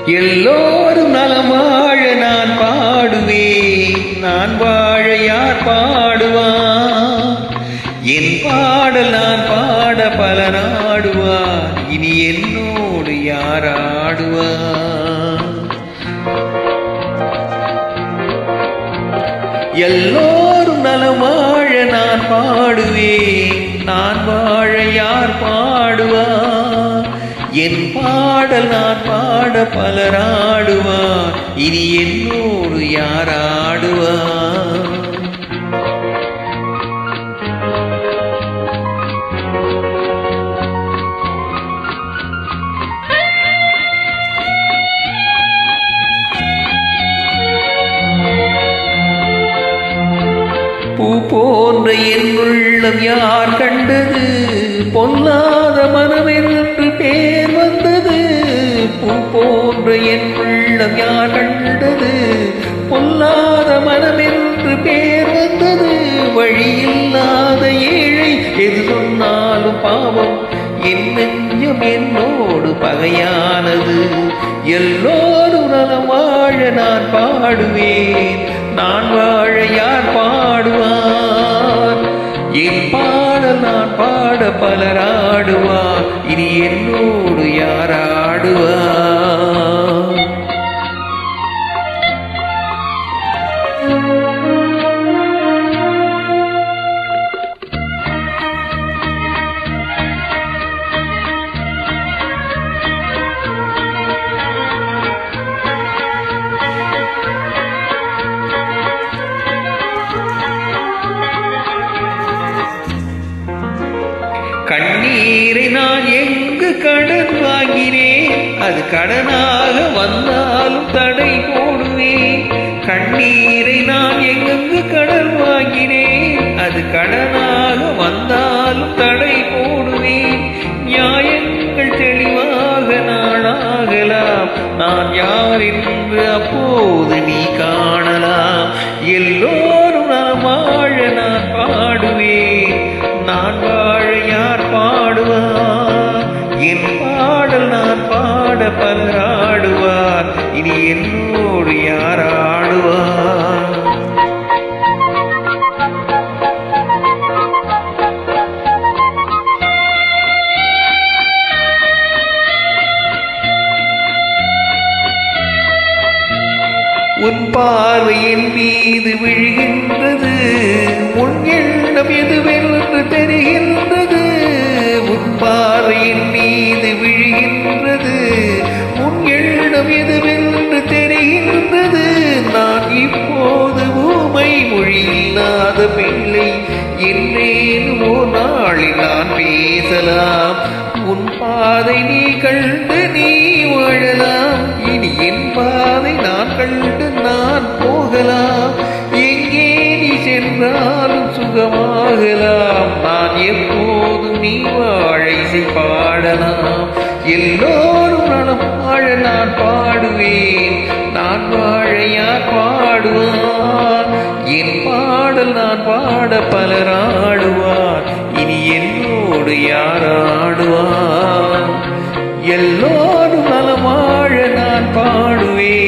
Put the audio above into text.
எல்லோரும் நலம் வாழ நான் பாடுவேன், நான் வாழ யார் பாடுவான்? என் பாடல் நான் பாட பல நாடுவார், இனி என்னோடு யார் ஆடுவார்? எல்லோரும் நலம் வாழ நான் பாடுவேன், நான் வாழ யார் பாடுவார்? என் பாடல் நான் பாட பலர் ஆடுவார், இனி என்னோடு யார் ஆடுவார்? பூ போன்ற என் உள்ளம் யார் கண்டது, பொல்லாத மனமென்று பேர் வந்தது. பூ போன்ற என் உள்ளம் யார் கண்டது, பொல்லாத மனமென்று பேர் வந்தது. வழியில்லாத ஏழை எது சொன்னாலும் பாவம், என் நெஞ்சம் என்னோடு பகையானது. எல்லோரும் நலம் வாழ நான் பாடுவேன், நான் வாழ யார் பாடுவார்? என் பாடல் நான் பாட பலர் ஆடுவார், இனி என்னோடு யார் ஆடுவார்? கண்ணீரை நான் எங்கு கடன் வாங்கினேன், அது கடனாக வந்தாலும் தடை போடுவேன். கண்ணீரை நான் எங்கெங்கு கடன் வாங்கினேன், அது கடனாக வந்தாலும் தடை போடுவேன். நியாயங்கள் தெளிவாக நாளாகலாம், நான் யார் என்று அப்போது நீ காணலாம். எல்லோரும் நலம் வாழ நான் பாடுவேன், நான் வாழ யார் பாடுவார்? என் பாடல் நான் பாட பலர் ஆடுவார், இனி என்னோடு யார் ஆடுவார்? உன் பார்வையின் மீது விழுகின்றது, உன் எண்ணம் எதுவென்று தெரிகின்றது. உன் பார்வையின் மீது விழுகின்றது, உன் எண்ணம் எதுவென்று தெரிகின்றது. நான் இப்போது ஊமை மொழி இல்லாத பிள்ளை, என்னேனும் ஓர் நாளில் நான் பேசலாம். உன் பாதை நீ கண்டு நீ வாழலாம், இனி என் பாதை நான் கண்டு நான் போகலாம். எங்கே நீ சென்றாலும் சுகமாகலாம், நான் எப்போதும் நீ வாழ இசை பாடலாம். எல்லோரும் நலம் வாழ நான் பாடுவேன், நான் வாழ யார் பாடுவார்? என் பாடல் நான் பாட பலர் ஆடுவார், இனி என்னோடு யார் ஆடுவார்? எல்லோரும் நலம் வாழ நான் பாடுவேன்.